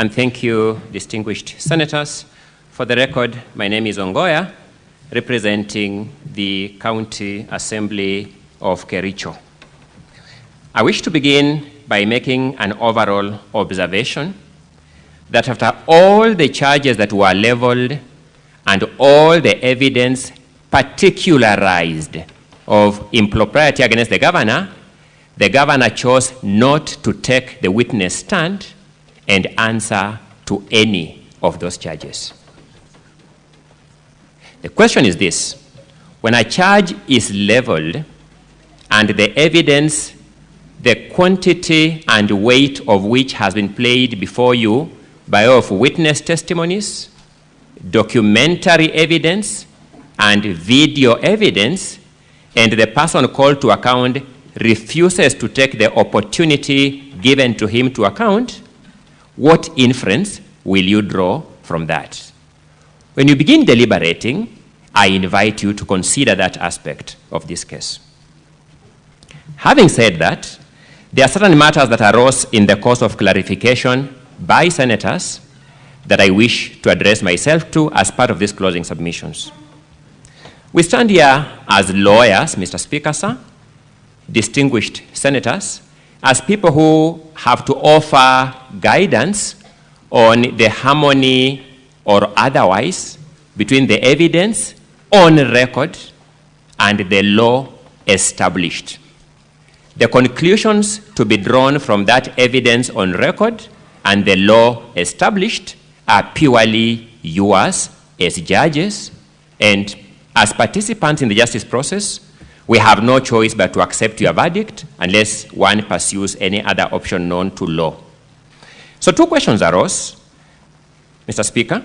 and thank you, distinguished senators. For the record, my name is Ongoya, representing the County Assembly of Kericho. I wish to begin by making an overall observation that after all the charges that were leveled and all the evidence particularized of impropriety against the governor chose not to take the witness stand and answer to any of those charges. The question is this: when a charge is leveled and the evidence, the quantity and weight of which has been played before you by way of witness testimonies, documentary evidence, and video evidence, and the person called to account refuses to take the opportunity given to him to account, what inference will you draw from that? When you begin deliberating, I invite you to consider that aspect of this case. Having said that, there are certain matters that arose in the course of clarification by senators that I wish to address myself to as part of these closing submissions. We stand here as lawyers, Mr. Speaker, sir, distinguished senators, as people who have to offer guidance on the harmony or otherwise between the evidence on record and the law established. The conclusions to be drawn from that evidence on record and the law established are purely yours as judges, and as participants in the justice process, we have no choice but to accept your verdict unless one pursues any other option known to law. So two questions arose, Mr. Speaker.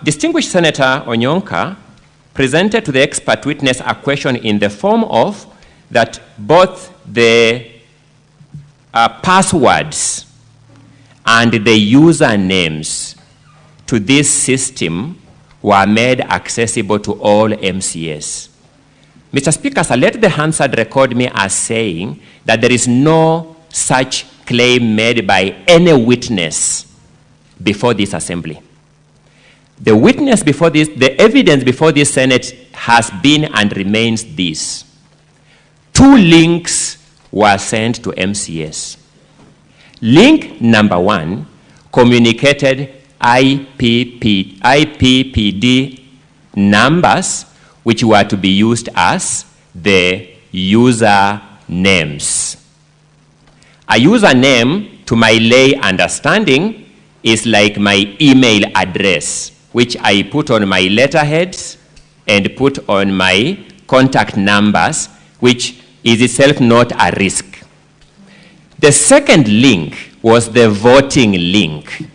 Distinguished Senator Onyonka presented to the expert witness a question in the form of that both the passwords and the usernames to this system were made accessible to all MCAs. Mr. Speaker, sir, let the Hansard record me as saying that there is no such claim made by any witness before this assembly. The witness before this, the evidence before this Senate has been and remains this. 2 links were sent to MCAs. Link number 1 communicated IPPD numbers which were to be used as the user names. A username, to my lay understanding, is like my email address, which I put on my letterheads and put on my contact numbers, which is itself not a risk. The second link was the voting link.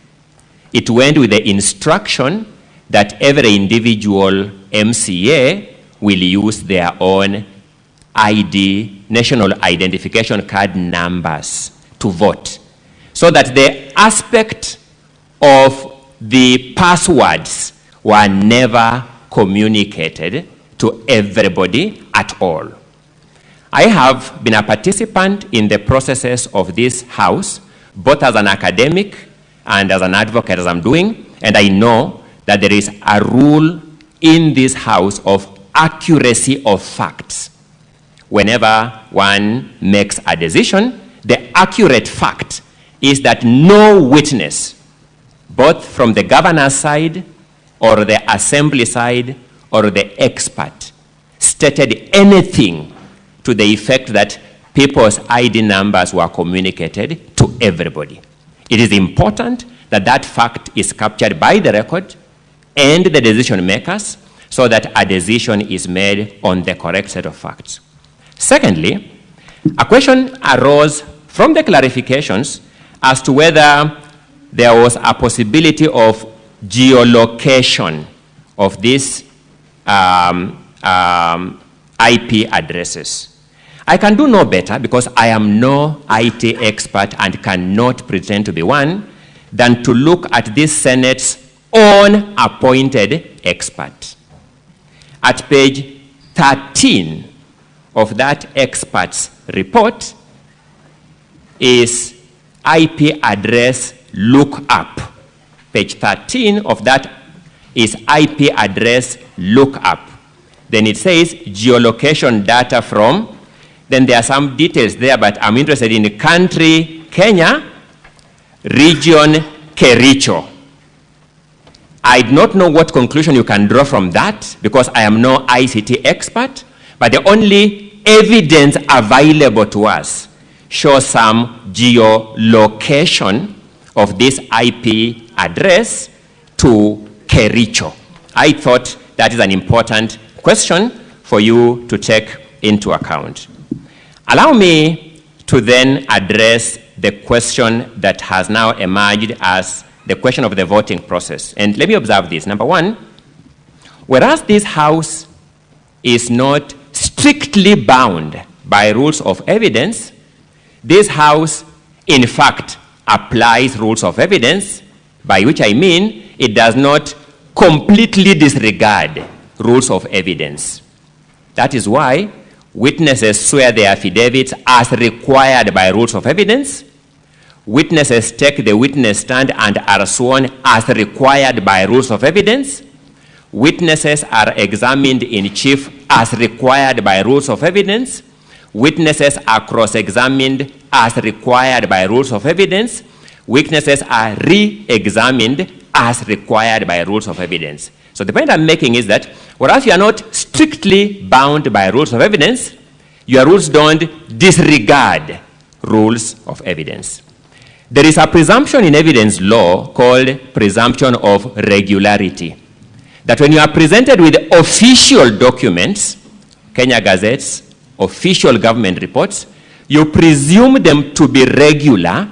It went with the instruction that every individual MCA will use their own ID, national identification card numbers to vote, so that the aspect of the passwords were never communicated to everybody at all. I have been a participant in the processes of this House, both as an academic and as an advocate, as I'm doing, and I know that there is a rule in this House of accuracy of facts. Whenever one makes a decision, the accurate fact is that no witness, both from the governor's side or the assembly side or the expert, stated anything to the effect that people's ID numbers were communicated to everybody. It is important that that fact is captured by the record and the decision makers so that a decision is made on the correct set of facts. Secondly, a question arose from the clarifications as to whether there was a possibility of geolocation of these IP addresses. I can do no better, because I am no IT expert and cannot pretend to be one, than to look at this Senate's own appointed expert. At page 13 of that expert's report is IP address lookup. Page 13 of that is IP address lookup. Then it says geolocation data from, then there are some details there, but I'm interested in the country, Kenya, region, Kericho. I do not know what conclusion you can draw from that because I am no ICT expert, but the only evidence available to us shows some geolocation of this IP address to Kericho. I thought that is an important question for you to take into account. Allow me to then address the question that has now emerged as the question of the voting process. And let me observe this. Number one, whereas this House is not strictly bound by rules of evidence, this House, in fact, applies rules of evidence, by which I mean it does not completely disregard rules of evidence. That is why witnesses swear their affidavits as required by rules of evidence. Witnesses take the witness stand and are sworn as required by rules of evidence. Witnesses are examined in chief as required by rules of evidence. Witnesses are cross-examined as required by rules of evidence. Witnesses are re-examined as required by rules of evidence. So the point I'm making is that whereas you are not strictly bound by rules of evidence, your rules don't disregard rules of evidence. There is a presumption in evidence law called presumption of regularity. That when you are presented with official documents, Kenya Gazettes, official government reports, you presume them to be regular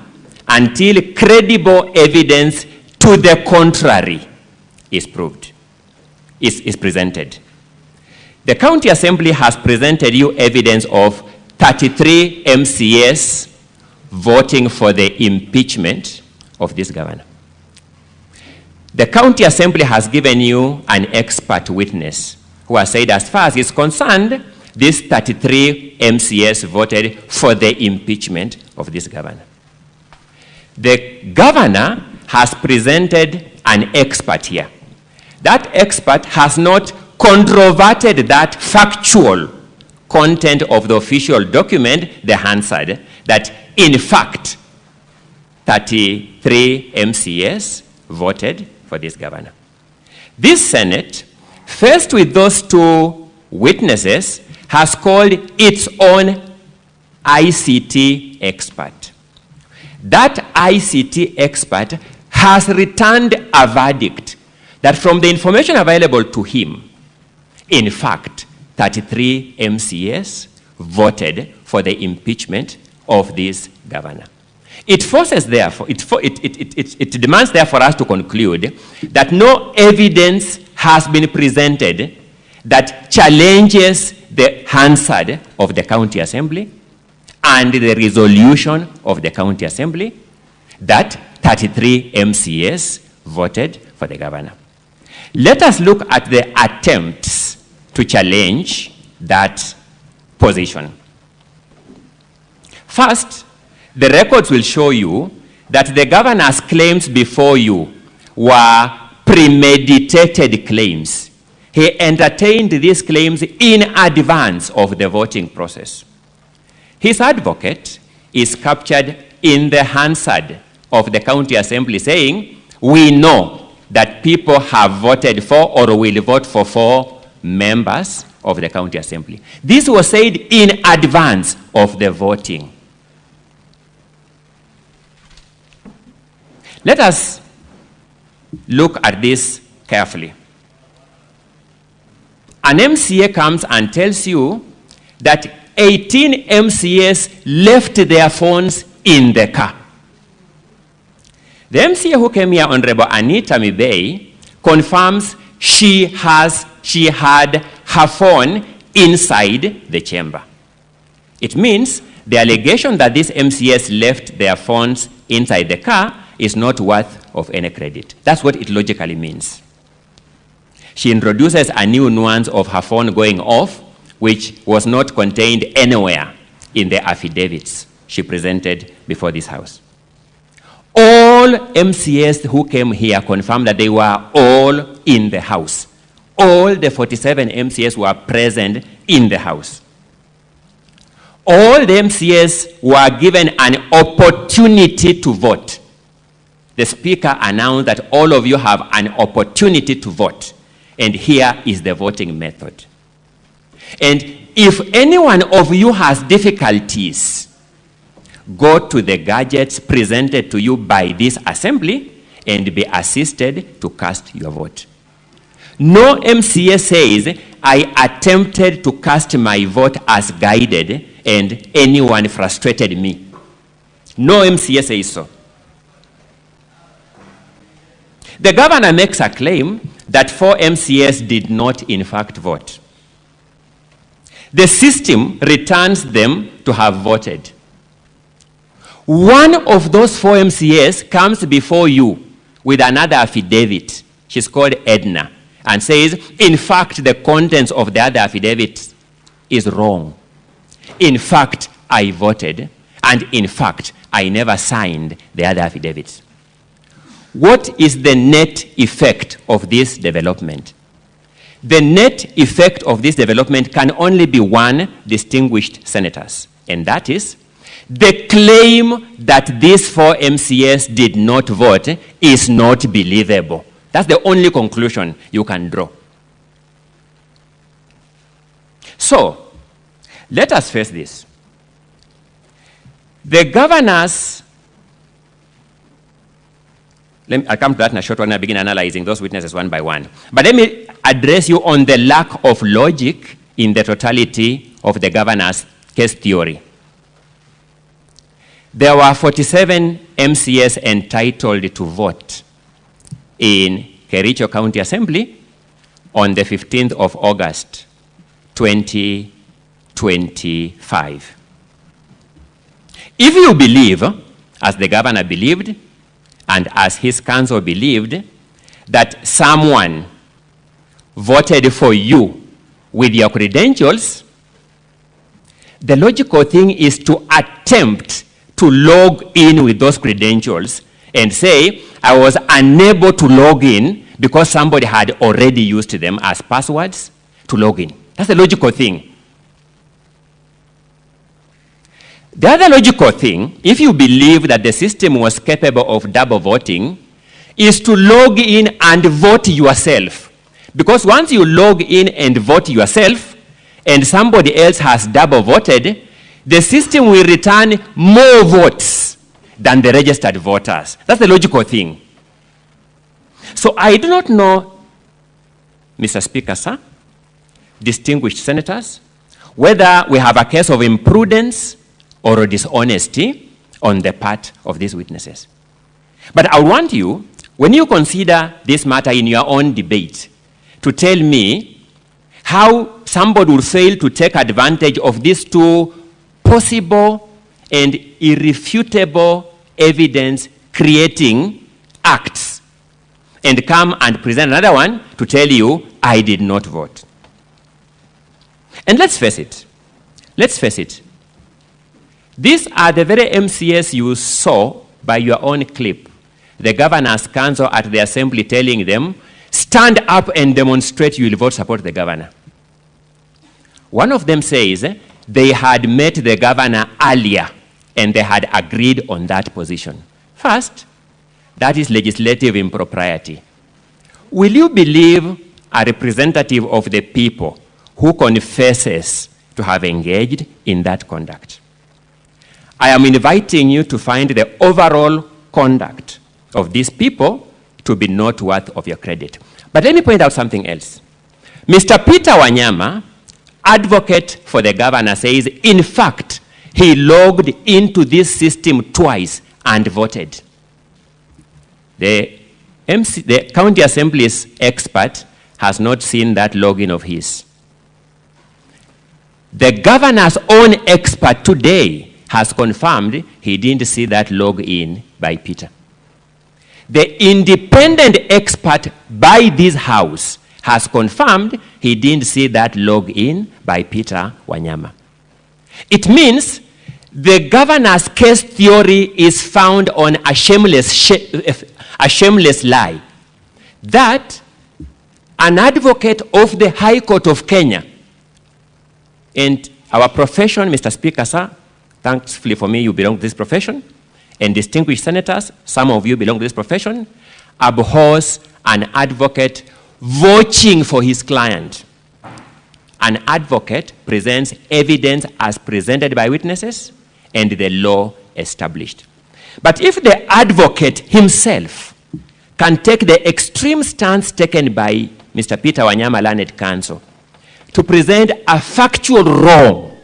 until credible evidence to the contrary is proved, is presented. The County Assembly has presented you evidence of 33 MCAs voting for the impeachment of this governor. The County Assembly has given you an expert witness who has said, as far as is concerned, these 33 MCAs voted for the impeachment of this governor. The governor has presented an expert here. That expert has not controverted that factual content of the official document, the Hansard, that in fact 33 MCAs voted for this governor. This Senate, faced with those two witnesses, has called its own ICT expert. That ICT expert has returned a verdict that from the information available to him, in fact, 33 MCAs voted for the impeachment of this governor. It forces, therefore, it demands, therefore, us to conclude that no evidence has been presented that challenges the Hansard of the County Assembly and the resolution of the County Assembly that 33 MCAs voted for the governor. Let us look at the attempts to challenge that position. First, the records will show you that the governor's claims before you were premeditated claims. He entertained these claims in advance of the voting process. His advocate is captured in the Hansard of the County Assembly saying, we know that people have voted for or will vote for 4 members of the County Assembly. This was said in advance of the voting. Let us look at this carefully. An MCA comes and tells you that 18 MCAs left their phones in the car. The MCA who came here, Honorable Anita Mutembei, confirms she had her phone inside the chamber. It means the allegation that these MCAs left their phones inside the car is not worth of any credit. That's what it logically means. She introduces a new nuance of her phone going off, which was not contained anywhere in the affidavits she presented before this House. All MCAs who came here confirmed that they were all in the house. All the 47 MCAs were present in the house. All the MCAs were given an opportunity to vote. The Speaker announced that all of you have an opportunity to vote. And here is the voting method. And if any one of you has difficulties, go to the gadgets presented to you by this assembly and be assisted to cast your vote. No MCA says, I attempted to cast my vote as guided and anyone frustrated me. No MCA says so. The governor makes a claim that 4 MCAs did not in fact vote. The system returns them to have voted. One of those 4 MCAs comes before you with another affidavit. She's called Edna, and says, in fact, the contents of the other affidavit is wrong. In fact, I voted, and in fact, I never signed the other affidavits. What is the net effect of this development? The net effect of this development can only be one distinguished senators, and that is the claim that these 4 MCAs did not vote is not believable. That's the only conclusion you can draw. So, let us face this. The governors, I'll come to that in a short while and I'll begin analyzing those witnesses one by one. But let me address you on the lack of logic in the totality of the governor's case theory. There were 47 MCAs entitled to vote in Kericho County Assembly on the 15th of August, 2025. If you believe, as the governor believed, and as his council believed, that someone voted for you with your credentials, the logical thing is to attempt to log in with those credentials and say, I was unable to log in because somebody had already used them as passwords to log in. That's the logical thing. The other logical thing, if you believe that the system was capable of double voting, is to log in and vote yourself. Because once you log in and vote yourself, and somebody else has double voted, the system will return more votes than the registered voters. That's the logical thing. So I do not know, Mr. Speaker, sir, distinguished senators, whether we have a case of imprudence or dishonesty on the part of these witnesses. But I want you, when you consider this matter in your own debate, to tell me how somebody would fail to take advantage of these 2 possible and irrefutable evidence creating acts and come and present another one to tell you, I did not vote. And let's face it. Let's face it. These are the very MCAs you saw by your own clip. The governor's council at the assembly telling them, stand up and demonstrate you will vote support the governor. One of them says they had met the governor earlier and they had agreed on that position. First, that is legislative impropriety. Will you believe a representative of the people who confesses to have engaged in that conduct? I am inviting you to find the overall conduct of these people to be not worth of your credit. But let me point out something else. Mr. Peter Wanyama, advocate for the governor, says, in fact, he logged into this system twice and voted. The county assembly's expert has not seen that login of his. The governor's own expert today has confirmed he didn't see that login by Peter. The independent expert by this house has confirmed he didn't see that login by Peter Wanyama. It means The governor's case theory is found on a shameless lie that an advocate of the High Court of Kenya, and our profession, Mr. Speaker, sir, thankfully for me, you belong to this profession, and distinguished senators, some of you belong to this profession, abhors an advocate vouching for his client. An advocate presents evidence as presented by witnesses and the law established. But if the advocate himself can take the extreme stance taken by Mr. Peter Wanyama Learned Counsel to present a factual wrong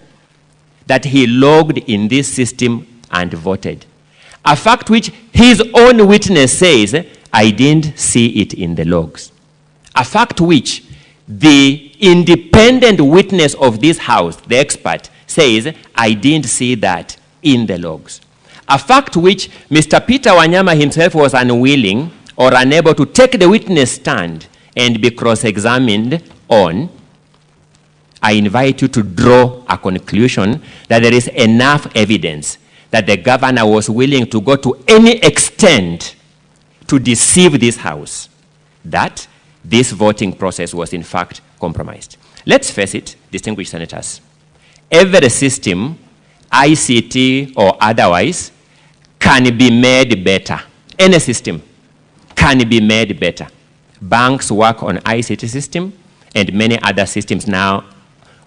that he logged in this system and voted, a fact which his own witness says, I didn't see it in the logs, a fact which the independent witness of this house, the expert, says, I didn't see that in the logs. A fact which Mr. Peter Wanyama himself was unwilling or unable to take the witness stand and be cross-examined on. I invite you to draw a conclusion that there is enough evidence that the governor was willing to go to any extent to deceive this house, that this voting process was in fact compromised. Let's face it, distinguished senators. Every system, ICT or otherwise, can be made better. Any system can be made better. Banks work on ICT system, and many other systems now,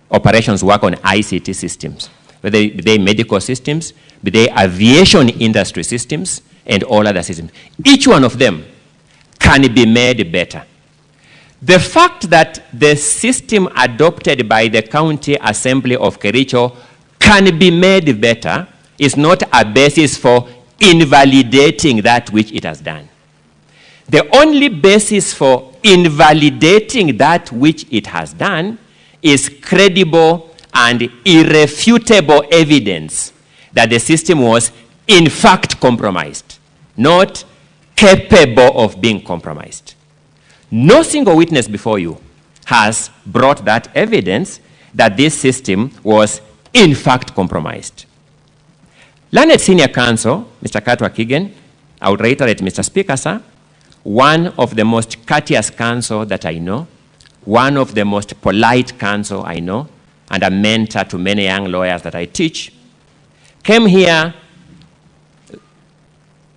operations work on ICT systems. Whether they medical systems, be they aviation industry systems, and all other systems. Each one of them can be made better. The fact that the system adopted by the County Assembly of Kericho can be made better is not a basis for invalidating that which it has done. The only basis for invalidating that which it has done is credible and irrefutable evidence that the system was in fact compromised, not capable of being compromised. No single witness before you has brought that evidence that this system was in fact compromised. Learned Senior Counsel, Mr. Katwa Kigen, I would reiterate, Mr. Speaker, sir, one of the most courteous counsel that I know, one of the most polite counsel I know, and a mentor to many young lawyers that I teach, came here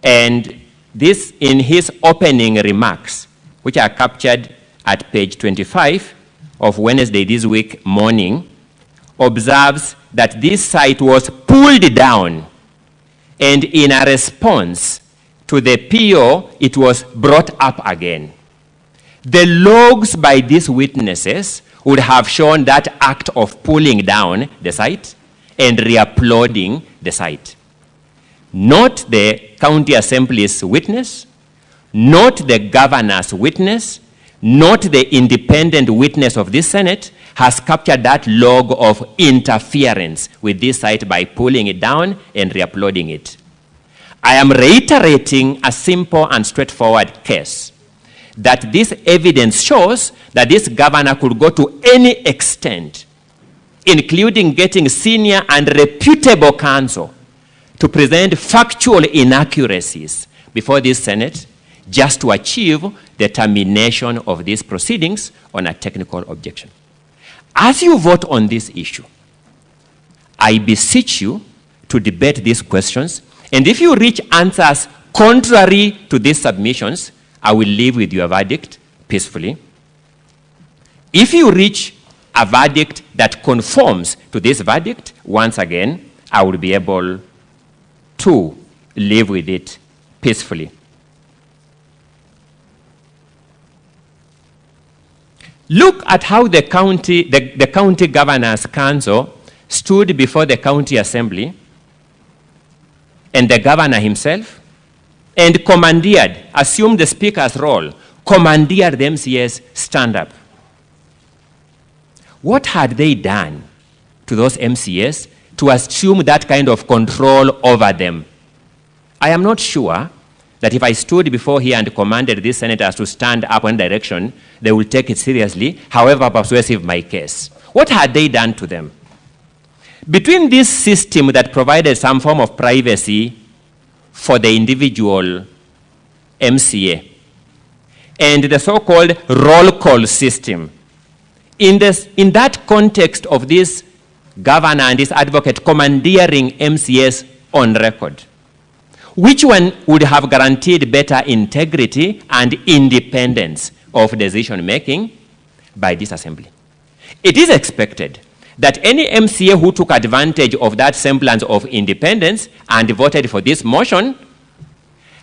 and this in his opening remarks, which are captured at page 25 of Wednesday this week morning, observes that this site was pulled down, and in a response to the PO, it was brought up again. The logs by these witnesses would have shown that act of pulling down the site and re-uploading the site. Not the County Assembly's witness, not the governor's witness, not the independent witness of this Senate has captured that log of interference with this site by pulling it down and re-uploading it. I am reiterating a simple and straightforward case that this evidence shows that this governor could go to any extent, including getting senior and reputable counsel to present factual inaccuracies before this Senate just to achieve the termination of these proceedings on a technical objection. As you vote on this issue, I beseech you to debate these questions, and if you reach answers contrary to these submissions, I will leave with your verdict peacefully. If you reach a verdict that conforms to this verdict, once again, I will be able to live with it peacefully. Look at how the county governor's council stood before the county assembly and the governor himself and commandeered, assumed the speaker's role, commandeered the MCAs stand up. What had they done to those MCAs to assume that kind of control over them? I am not sure that if I stood before here and commanded these senators to stand up in direction, they will take it seriously, however persuasive my case. What had they done to them? Between this system that provided some form of privacy for the individual MCA and the so-called roll call system, in that context of this governor and this advocate commandeering MCAs on record, which one would have guaranteed better integrity and independence of decision-making by this assembly? It is expected that any MCA who took advantage of that semblance of independence and voted for this motion,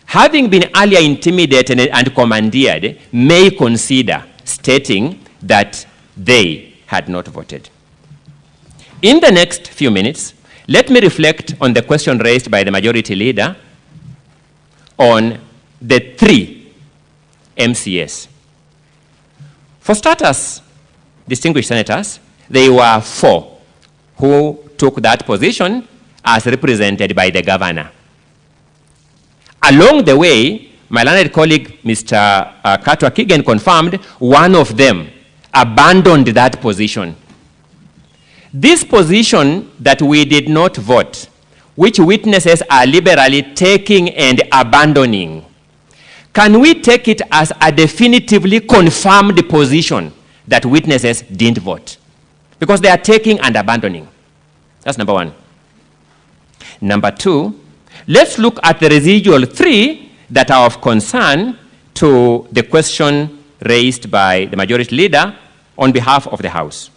having been earlier intimidated and commandeered, may consider stating that they had not voted. In the next few minutes, let me reflect on the question raised by the majority leader on the 3 MCAs. For starters, distinguished senators, there were 4 who took that position as represented by the governor. Along the way, my learned colleague, Mr. Katwa Kigen, confirmed one of them abandoned that position. This position that we did not vote, which witnesses are liberally taking and abandoning, can we take it as a definitively confirmed position that witnesses didn't vote? Because they are taking and abandoning. That's number 1. Number 2, let's look at the residual 3 that are of concern to the question raised by the majority leader on behalf of the House.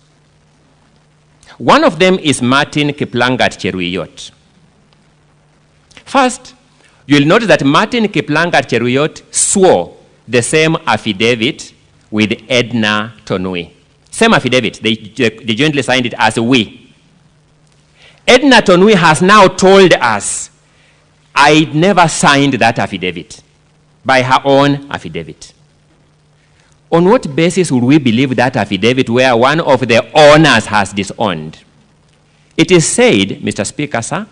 One of them is Martin Kiplangat Cheruiyot. First, you'll notice that Martin Kiplangat Cheruiyot swore the same affidavit with Edna Tonui. Same affidavit. They jointly signed it as we. Edna Tonui has now told us, I never signed that affidavit, by her own affidavit. On what basis would we believe that affidavit where one of the owners has disowned? It is said, Mr. Speaker, sir,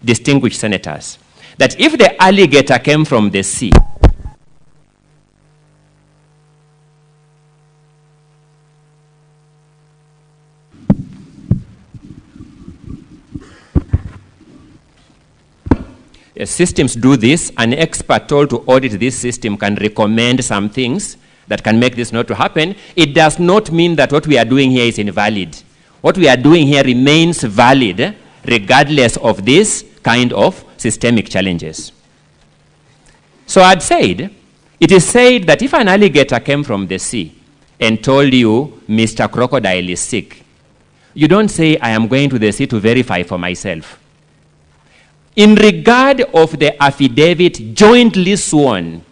distinguished senators, that if the alligator came from the sea, systems do this. An expert told to audit this system can recommend some things that can make this not to happen. It does not mean that what we are doing here is invalid. What we are doing here remains valid regardless of this kind of systemic challenges. So I'd said, it is said that if an alligator came from the sea and told you, Mr. Crocodile is sick, you don't say, I am going to the sea to verify for myself. In regard of the affidavit jointly sworn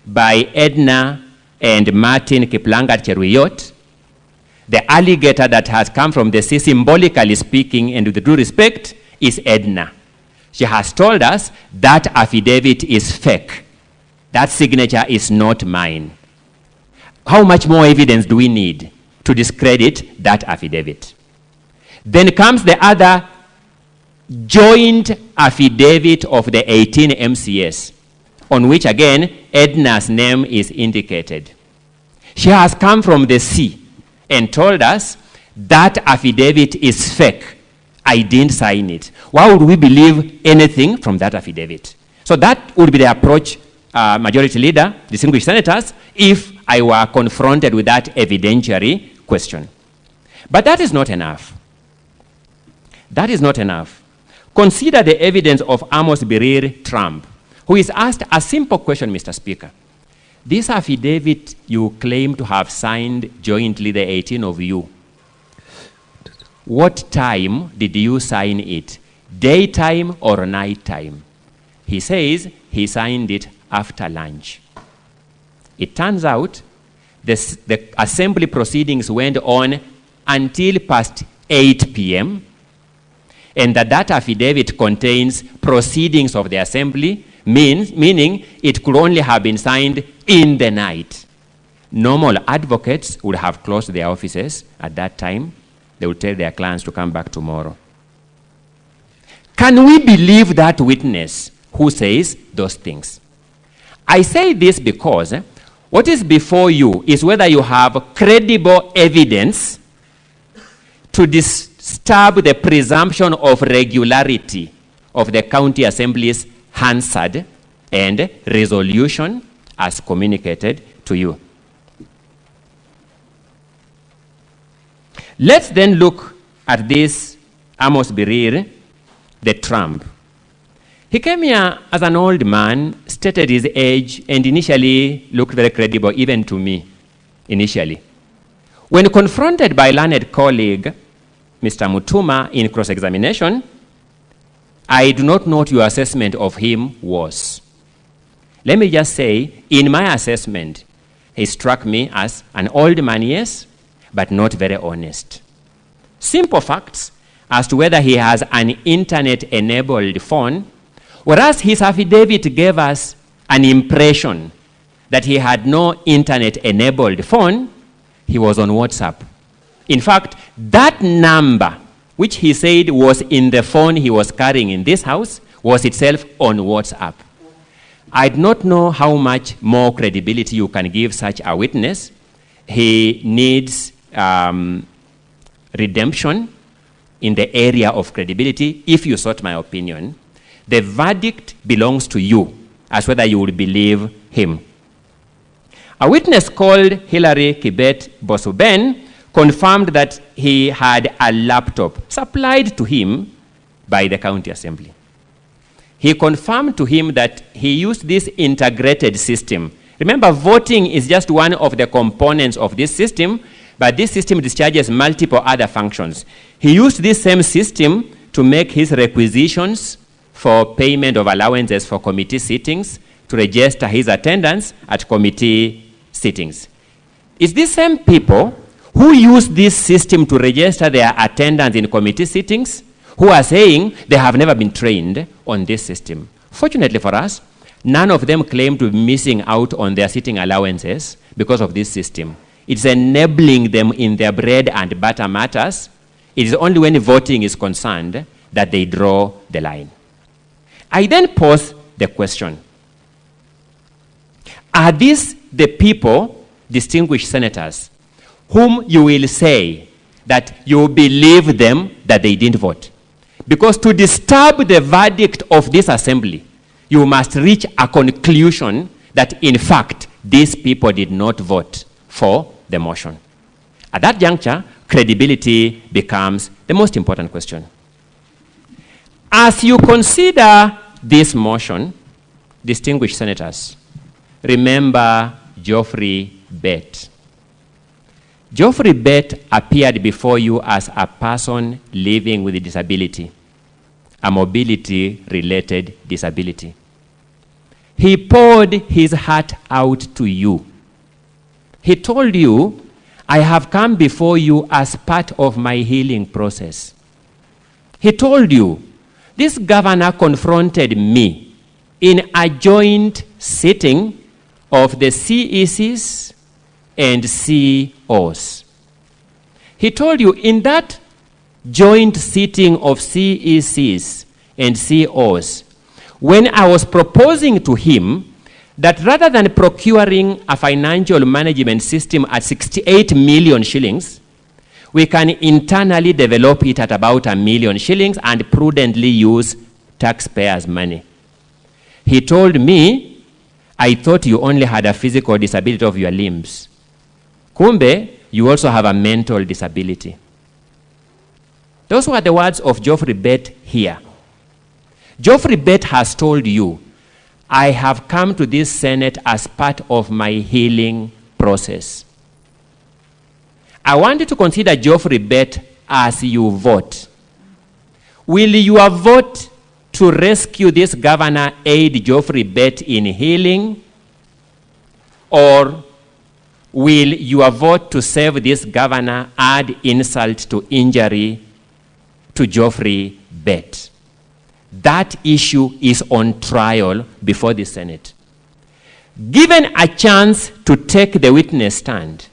by Edna and Martin Kiplangat Cheruiyot, the alligator that has come from the sea, symbolically speaking, and with due respect, is Edna. She has told us that affidavit is fake. That signature is not mine. How much more evidence do we need to discredit that affidavit? Then comes the other joint affidavit of the 18 MCAs, on which again Edna's name is indicated. She has come from the sea and told us that affidavit is fake. I didn't sign it. Why would we believe anything from that affidavit? So that would be the approach, Majority Leader, distinguished senators, if I were confronted with that evidentiary question. But that is not enough. That is not enough. Consider the evidence of Amos Birir Trump, who is asked a simple question, Mr. Speaker. This affidavit you claim to have signed jointly, the 18 of you, what time did you sign it? Daytime or nighttime? He says he signed it after lunch. It turns out the assembly proceedings went on until past 8 p.m., and that affidavit contains proceedings of the assembly, meaning it could only have been signed in the night. Normal advocates would have closed their offices at that time. They would tell their clients to come back tomorrow. Can we believe that witness who says those things? I say this because what is before you is whether you have credible evidence to disturb the presumption of regularity of the county assembly's Hansard and resolution as communicated to you. Let's then look at this Amos Birir, the Trump. He came here as an old man, stated his age, and initially looked very credible, even to me, initially. When confronted by learned colleague, Mr. Mutuma, in cross-examination, I do not know what your assessment of him was. Let me just say, in my assessment, he struck me as an old man, yes, but not very honest. Simple facts as to whether he has an internet-enabled phone, whereas his affidavit gave us an impression that he had no internet-enabled phone, he was on WhatsApp. In fact, that number, which he said was in the phone he was carrying in this house, was itself on WhatsApp. I do not know how much more credibility you can give such a witness. He needs redemption in the area of credibility, if you sought my opinion. The verdict belongs to you as whether you will believe him. A witness called Hilary Kibet Bosuben confirmed that he had a laptop supplied to him by the county assembly. He confirmed to him that he used this integrated system. Remember, voting is just one of the components of this system, but this system discharges multiple other functions. He used this same system to make his requisitions for payment of allowances for committee sittings, to register his attendance at committee sittings. It's these same people who use this system to register their attendance in committee sittings who are saying they have never been trained on this system. Fortunately for us, none of them claim to be missing out on their sitting allowances because of this system. It's enabling them in their bread and butter matters. It is only when voting is concerned that they draw the line. I then pose the question, are these the people, distinguished senators, whom you will say that you believe them that they didn't vote? Because to disturb the verdict of this assembly, you must reach a conclusion that, in fact, these people did not vote for the motion. At that juncture, credibility becomes the most important question. As you consider this motion, distinguished senators, remember Geoffrey Bett. Geoffrey Bett appeared before you as a person living with a disability, a mobility-related disability. He poured his heart out to you. He told you, I have come before you as part of my healing process. He told you, this governor confronted me in a joint sitting of the CECs and COs. He told you in that joint sitting of CECs and COs, when I was proposing to him that rather than procuring a financial management system at 68 million shillings, we can internally develop it at about 1 million shillings and prudently use taxpayers' money. He told me, I thought you only had a physical disability of your limbs. Kumbe, you also have a mental disability. Those were the words of Geoffrey Bett here. Geoffrey Bett has told you, I have come to this Senate as part of my healing process. I want you to consider Geoffrey Bett as you vote. Will your vote to rescue this governor aid Geoffrey Bett in healing? Or will your vote to save this governor add insult to injury to Geoffrey Bett? That issue is on trial before the Senate. Given a chance to take the witness stand,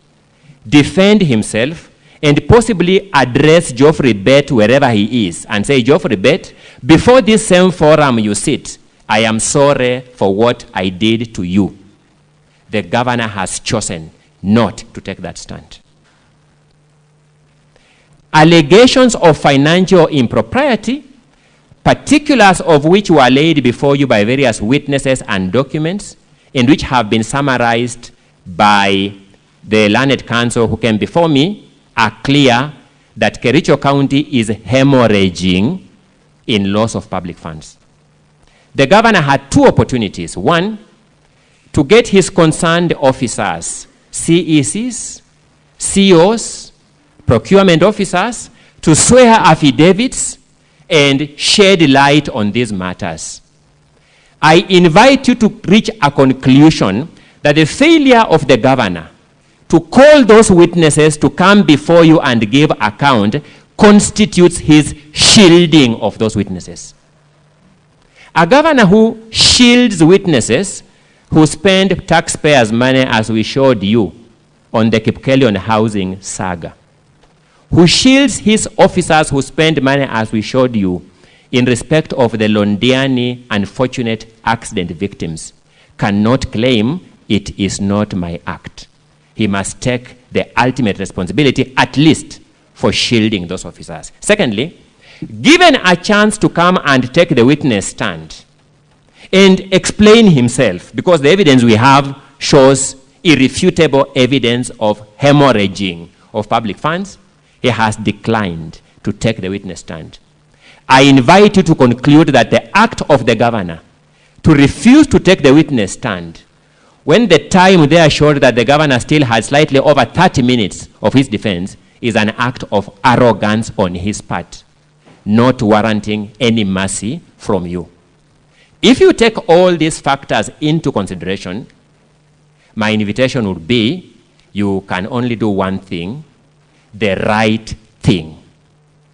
defend himself, and possibly address Geoffrey Bett wherever he is and say, Geoffrey Bett, before this same forum you sit, I am sorry for what I did to you. The governor has chosen not to take that stand. allegations of financial impropriety, particulars of which were laid before you by various witnesses and documents, and which have been summarized by the learned counsel who came before me, are clear that Kericho County is hemorrhaging in loss of public funds. The governor had two opportunities. One, to get his concerned officers, CECs, COs, procurement officers, to swear affidavits and shed light on these matters. I invite you to reach a conclusion that the failure of the governor to call those witnesses to come before you and give account constitutes his shielding of those witnesses. A governor who shields witnesses who spend taxpayers' money, as we showed you on the Kipkelion housing saga, who shields his officers who spend money, as we showed you, in respect of the Londiani unfortunate accident victims, cannot claim it is not my act. He must take the ultimate responsibility, at least, for shielding those officers. Secondly, given a chance to come and take the witness stand and explain himself, because the evidence we have shows irrefutable evidence of hemorrhaging of public funds, he has declined to take the witness stand. I invite you to conclude that the act of the governor to refuse to take the witness stand, when the time there showed that the governor still had slightly over 30 minutes of his defense, is an act of arrogance on his part, not warranting any mercy from you. If you take all these factors into consideration, my invitation would be, you can only do one thing, the right thing: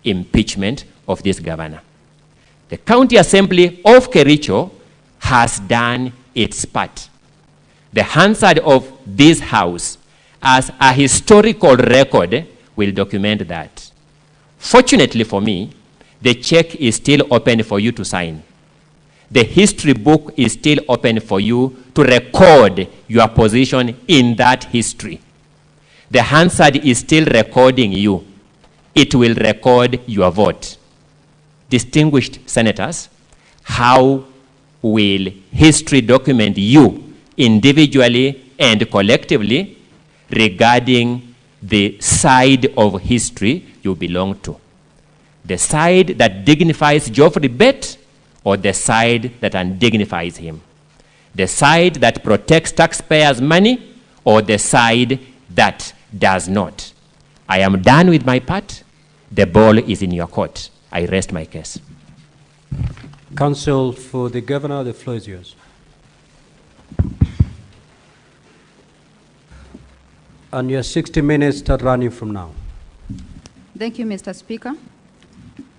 impeachment of this governor. The County Assembly of Kericho has done its part. The Hansard of this house, as a historical record, will document that. Fortunately for me, the check is still open for you to sign. The history book is still open for you to record your position in that history. The Hansard is still recording you. It will record your vote. Distinguished senators, how will history document you individually and collectively regarding the side of history you belong to? The side that dignifies Geoffrey Bett, or the side that undignifies him? The side that protects taxpayers' money, or the side that does not? I am done with my part. The ball is in your court. I rest my case. Counsel for the governor, the floor is yours. And your 60 minutes start running from now. Thank you, Mr. Speaker.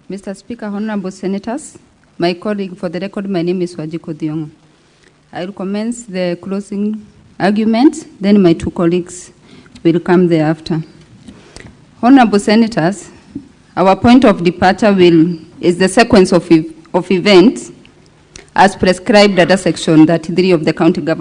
Mr. Speaker, honorable senators, my colleague, for the record, my name is Wajiko Diongo. I will commence the closing argument, then my two colleagues will come thereafter. Honorable senators, our point of departure is the sequence of events as prescribed under Section 33 of the County Government